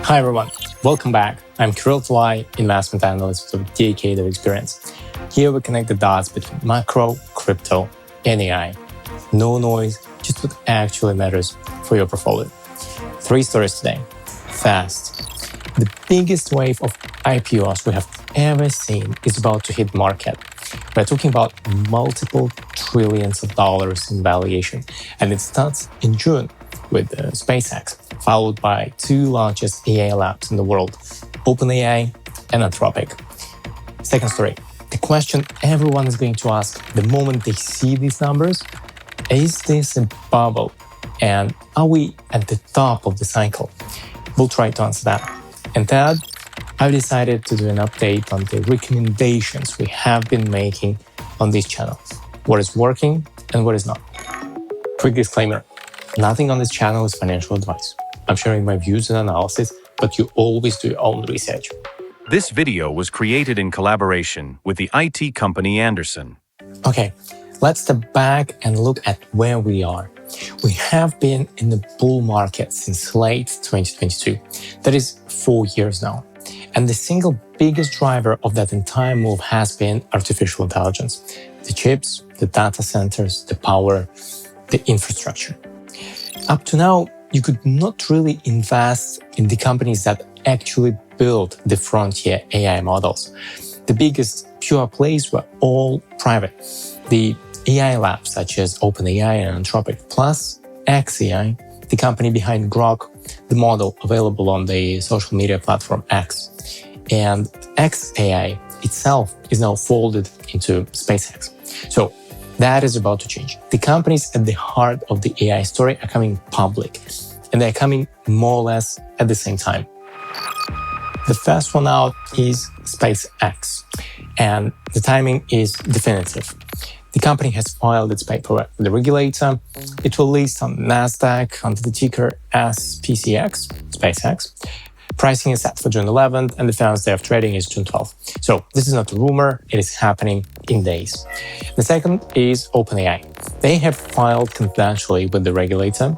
Hi everyone, welcome back. I'm Kirill Tlai, investment analyst with a decade of experience. Here we connect the dots between macro, crypto, and AI. No noise, just what actually matters for your portfolio. 3 stories today. Fast. The biggest wave of IPOs we have ever seen is about to hit market. We're talking about multiple trillions of dollars in valuation, and it starts in June with SpaceX, followed by 2 largest AI labs in the world, OpenAI and Anthropic. Second story, the question everyone is going to ask the moment they see these numbers, is this a bubble? And are we at the top of the cycle? We'll try to answer that. And third, I've decided to do an update on the recommendations we have been making on this channel. What is working and what is not. Quick disclaimer, nothing on this channel is financial advice. I'm sharing my views and analysis, but you always do your own research. This video was created in collaboration with the IT company Anderson. Okay, let's step back and look at where we are. We have been in the bull market since late 2022. That is 4 years now. And the single biggest driver of that entire move has been artificial intelligence. The chips, the data centers, the power, the infrastructure. Up to now, you could not really invest in the companies that actually built the frontier AI models. The biggest pure plays were all private. The AI labs such as OpenAI and Anthropic, plus XAI, the company behind Grok, the model available on the social media platform X. And XAI itself is now folded into SpaceX. So that is about to change. The companies at the heart of the AI story are coming public, and they're coming more or less at the same time. The first one out is SpaceX, and the timing is definitive. The company has filed its paperwork with the regulator. It will list on Nasdaq under the ticker SPCX, SpaceX. Pricing is set for June 11th, and the first day of trading is June 12th. So this is not a rumor, it is happening in days. The second is OpenAI. They have filed confidentially with the regulator,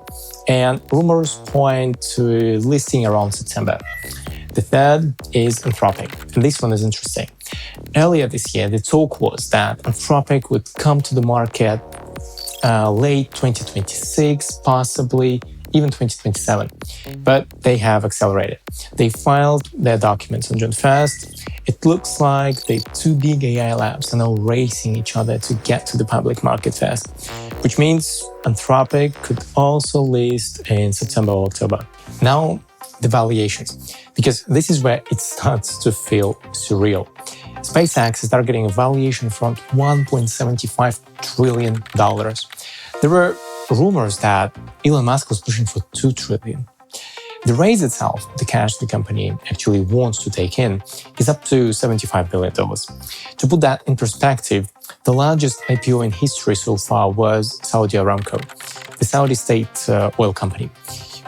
and rumors point to listing around September. The third is Anthropic, and this one is interesting. Earlier this year, the talk was that Anthropic would come to the market late 2026, possibly even 2027, but they have accelerated. They filed their documents on June 1st. It looks like the 2 big AI labs are now racing each other to get to the public market first, which means Anthropic could also list in September or October. Now, the valuations, because this is where it starts to feel surreal. SpaceX is targeting a valuation of around $1.75 trillion. There were rumors that Elon Musk was pushing for $2 trillion. The raise itself, the cash the company actually wants to take in, is up to $75 billion. To put that in perspective, the largest IPO in history so far was Saudi Aramco, the Saudi state oil company,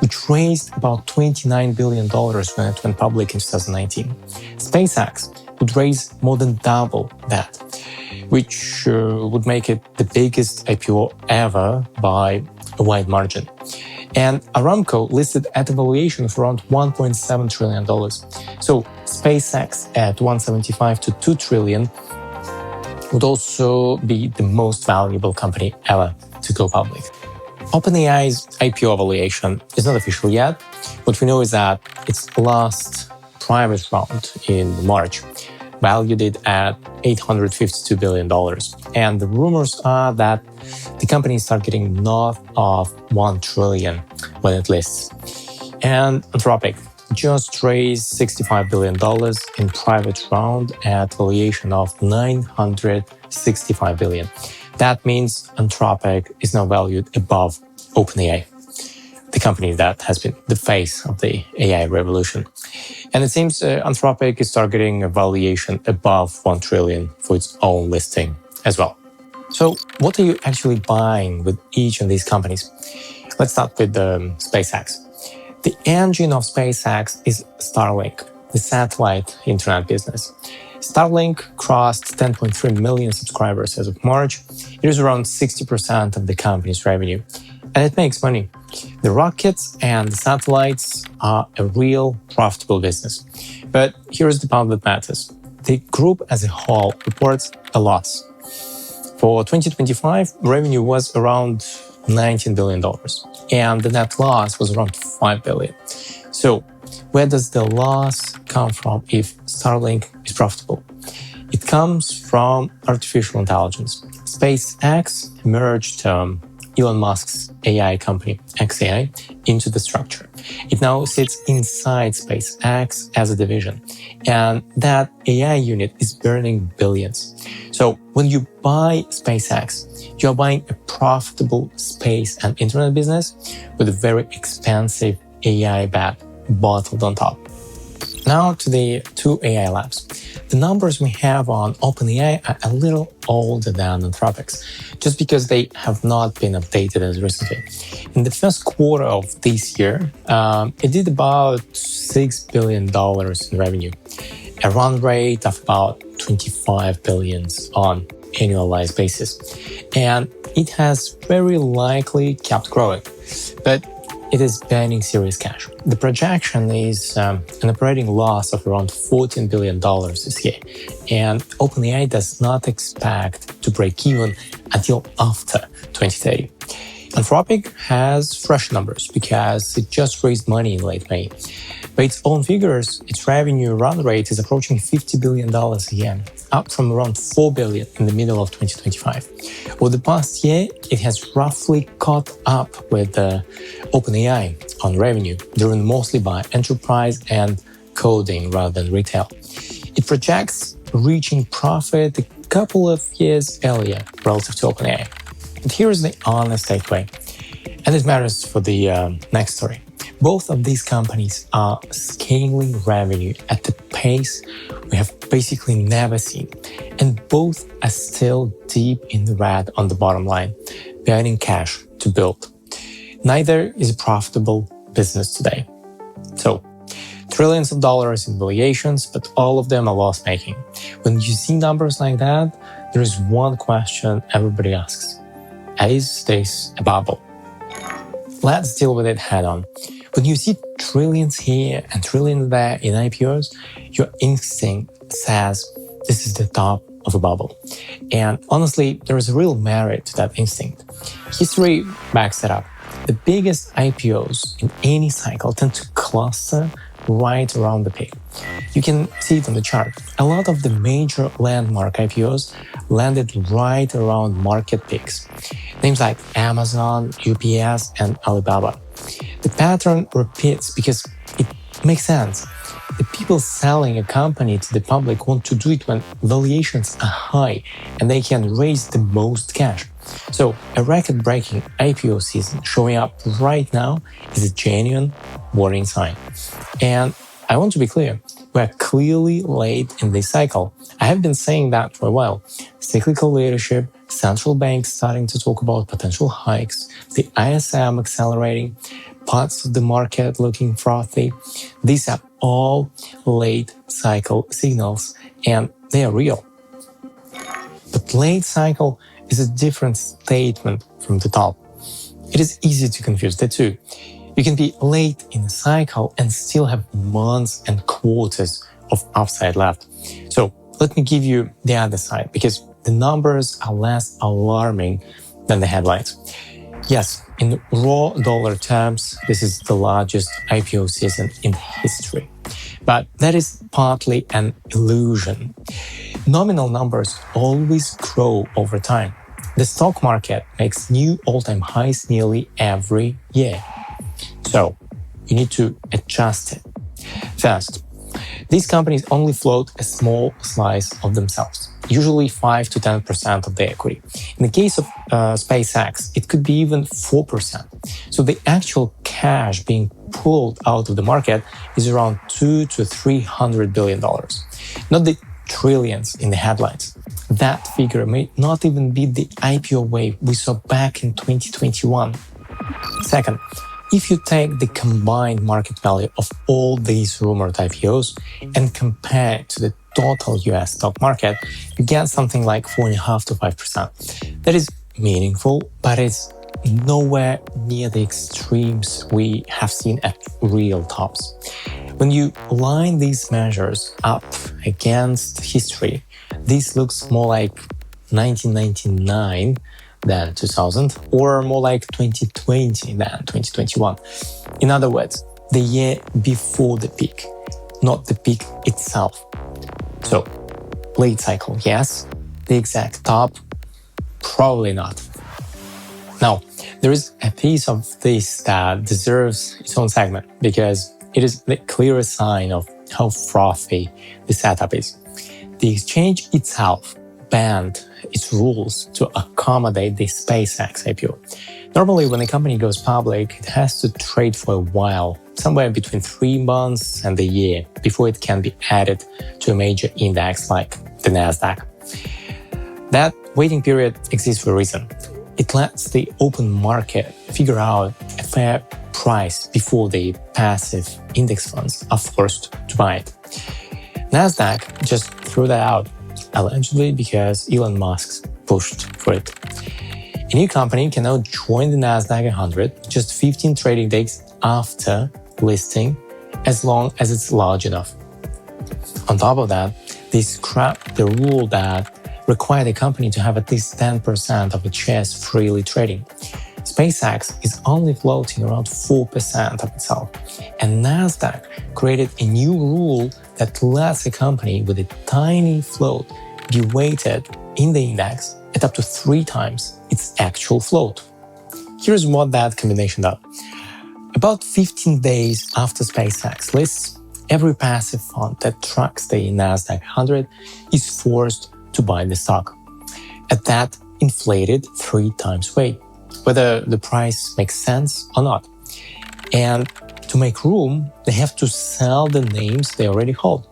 which raised about $29 billion when it went public in 2019. SpaceX would raise more than double that, which would make it the biggest IPO ever by a wide margin. And Aramco listed at a valuation of around $1.7 trillion. So SpaceX at 175 to 2 trillion would also be the most valuable company ever to go public. OpenAI's IPO valuation is not official yet. What we know is that its last private round in March valued it at $852 billion. And the rumors are that the company is targeting north of $1 trillion when it lists. And Anthropic just raised $65 billion in private round at valuation of $965 billion. That means Anthropic is now valued above OpenAI, the company that has been the face of the AI revolution. And it seems Anthropic is targeting a valuation above $1 trillion for its own listing as well. So what are you actually buying with each of these companies? Let's start with SpaceX. The engine of SpaceX is Starlink, the satellite internet business. Starlink crossed 10.3 million subscribers as of March. It is around 60% of the company's revenue. and it makes money. The rockets and the satellites are a real profitable business. But here's the part that matters. The group as a whole reports a loss. For 2025, revenue was around $19 billion, and the net loss was around $5 billion. So, where does the loss come from if Starlink is profitable? It comes from artificial intelligence. SpaceX merged Elon Musk's AI company, XAI, into the structure. It now sits inside SpaceX as a division, and that AI unit is burning billions. So when you buy SpaceX, you're buying a profitable space and internet business with a very expensive AI bet bottled on top. Now to the two AI labs. The numbers we have on OpenAI are a little older than Anthropic's, just because they have not been updated as recently. In the first quarter of this year, it did about $6 billion in revenue, a run rate of about $25 billion on annualized basis. And it has very likely kept growing. But it is burning serious cash. The projection is an operating loss of around $14 billion this year, and OpenAI does not expect to break even until after 2030. Anthropic has fresh numbers because it just raised money in late May. By its own figures, its revenue run rate is approaching $50 billion a year, up from around $4 billion in the middle of 2025. Over the past year, it has roughly caught up with OpenAI on revenue, driven mostly by enterprise and coding rather than retail. It projects reaching profit a couple of years earlier relative to OpenAI. But here's the honest takeaway, and it matters for the next story. Both of these companies are scaling revenue at the pace we have basically never seen, and both are still deep in the red on the bottom line, burning cash to build. Neither is a profitable business today. So, trillions of dollars in valuations, but all of them are loss-making. When you see numbers like that, there is one question everybody asks. Is this a bubble? Let's deal with it head-on. When you see trillions here and trillions there in IPOs, your instinct says this is the top of a bubble. And honestly, there is a real merit to that instinct. History backs it up. The biggest IPOs in any cycle tend to cluster right around the peak. You can see it on the chart. A lot of the major landmark IPOs landed right around market peaks. Names like Amazon, UPS, and Alibaba. The pattern repeats because it makes sense. The people selling a company to the public want to do it when valuations are high and they can raise the most cash. So a record-breaking IPO season showing up right now is a genuine warning sign. And I want to be clear, we're clearly late in this cycle. I have been saying that for a while. Cyclical leadership, central banks starting to talk about potential hikes, the ISM accelerating, parts of the market looking frothy. These are all late cycle signals, and they are real. But late cycle is a different statement from the top. It is easy to confuse the two. You can be late in a cycle and still have months and quarters of upside left. So let me give you the other side, because the numbers are less alarming than the headlines. Yes, in raw dollar terms, this is the largest IPO season in history. But that is partly an illusion. Nominal numbers always grow over time. The stock market makes new all-time highs nearly every year. So you need to adjust it. First, these companies only float a small slice of themselves, usually 5 to 10% of the equity. In the case of SpaceX, it could be even 4%. So the actual cash being pulled out of the market is around $200 to $300 billion, not the trillions in the headlines. That figure may not even be the IPO wave we saw back in 2021. Second, if you take the combined market value of all these rumored IPOs and compare it to the total US stock market, you get something like 4.5 to 5%. That is meaningful, but it's nowhere near the extremes we have seen at real tops. When you line these measures up against history, this looks more like 1999 than 2000, or more like 2020 than 2021. In other words, the year before the peak, not the peak itself. So, late cycle, yes. The exact top, probably not. Now, there is a piece of this that deserves its own segment because it is the clearest sign of how frothy the setup is. The exchange itself banned its rules to accommodate the SpaceX IPO. Normally, when a company goes public, it has to trade for a while, somewhere between 3 months and a year, before it can be added to a major index like the Nasdaq. That waiting period exists for a reason. It lets the open market figure out a fair price before the passive index funds are forced to buy it. Nasdaq just threw that out, allegedly because Elon Musk pushed for it. A new company can now join the Nasdaq 100 just 15 trading days after listing, as long as it's large enough. On top of that, they scrapped the rule that required a company to have at least 10% of its shares freely trading. SpaceX is only floating around 4% of itself, and Nasdaq created a new rule that lets a company with a tiny float be weighted in the index at up to 3 times its actual float. Here's what that combination does. About 15 days after SpaceX lists, every passive fund that tracks the Nasdaq 100 is forced to buy the stock at that inflated 3 times weight, whether the price makes sense or not. And to make room, they have to sell the names they already hold.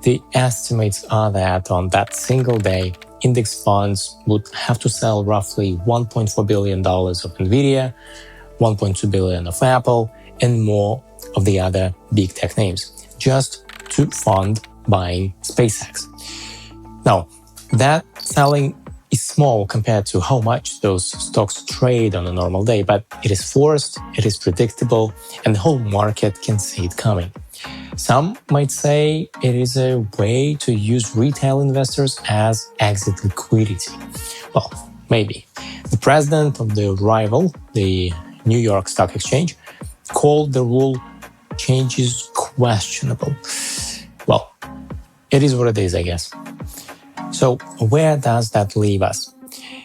The estimates are that on that single day, index funds would have to sell roughly $1.4 billion of Nvidia, $1.2 billion of Apple, and more of the other big tech names, just to fund buying SpaceX. Now, that selling is small compared to how much those stocks trade on a normal day, but it is forced, it is predictable, and the whole market can see it coming. Some might say it is a way to use retail investors as exit liquidity. Well, maybe. The president of the rival, the New York Stock Exchange, called the rule changes questionable. Well, it is what it is, I guess. So where does that leave us?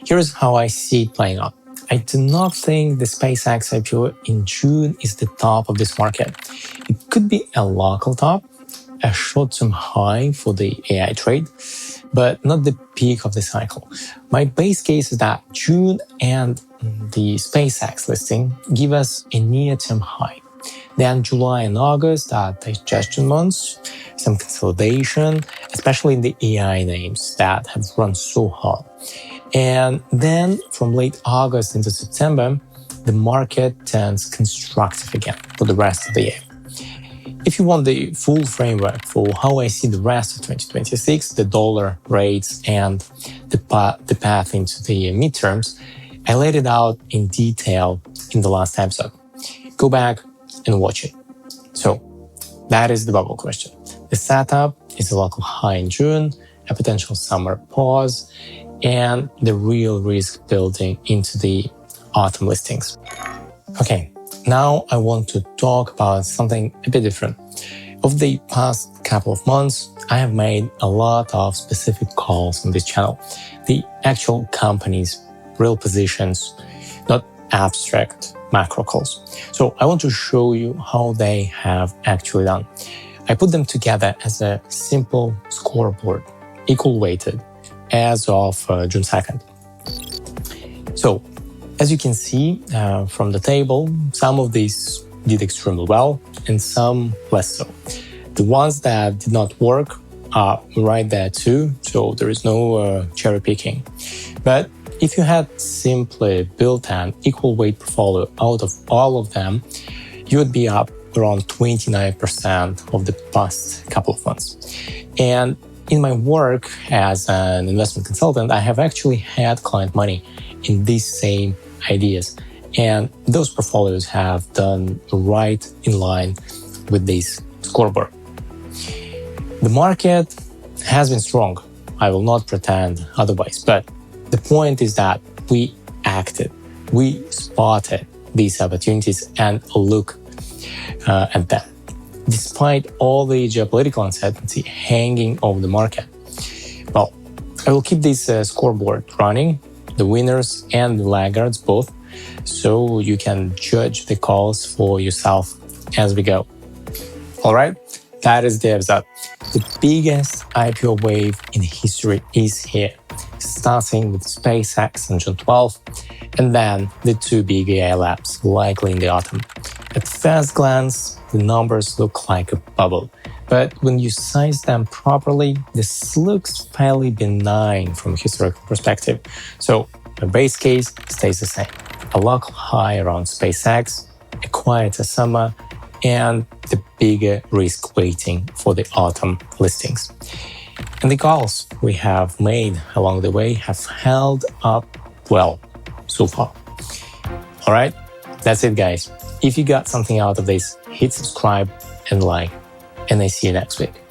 Here's how I see it playing out. I do not think the SpaceX IPO in June is the top of this market. It could be a local top, a short-term high for the AI trade, but not the peak of the cycle. My base case is that June and the SpaceX listing give us a near-term high. Then July and August are digestion months, some consolidation, especially in the AI names that have run so hot. And then from late August into September, the market turns constructive again for the rest of the year. If you want the full framework for how I see the rest of 2026, the dollar rates, and the path into the midterms, I laid it out in detail in the last episode. Go back and watch it. So that is the bubble question. The setup is a local high in June, a potential summer pause, and the real risk building into the autumn listings. Okay, now I want to talk about something a bit different. Over the past couple of months, I have made a lot of specific calls on this channel. The actual companies, real positions, not abstract macro calls. So I want to show you how they have actually done. I put them together as a simple scoreboard, equal weighted, as of June 2nd. So, as you can see from the table, some of these did extremely well and some less so. The ones that did not work are right there too, so there is no cherry picking. But if you had simply built an equal weight portfolio out of all of them, you would be up around 29% of the past couple of months. And in my work as an investment consultant, I have actually had client money in these same ideas. And those portfolios have done right in line with this scoreboard. The market has been strong. I will not pretend otherwise, but the point is that we acted, we spotted these opportunities and look at them. Despite all the geopolitical uncertainty hanging over the market, well, I will keep this scoreboard running, the winners and the laggards both, so you can judge the calls for yourself as we go. All right, that is the episode. The biggest IPO wave in history is here, starting with SpaceX on June 12th, and then the two big AI labs likely in the autumn. At first glance, the numbers look like a bubble, but when you size them properly, this looks fairly benign from a historical perspective. So the base case stays the same. A local high around SpaceX, a quieter summer, and the bigger risk waiting for the autumn listings. And the calls we have made along the way have held up well so far. All right, that's it, guys. If you got something out of this, hit subscribe and like, and I see you next week.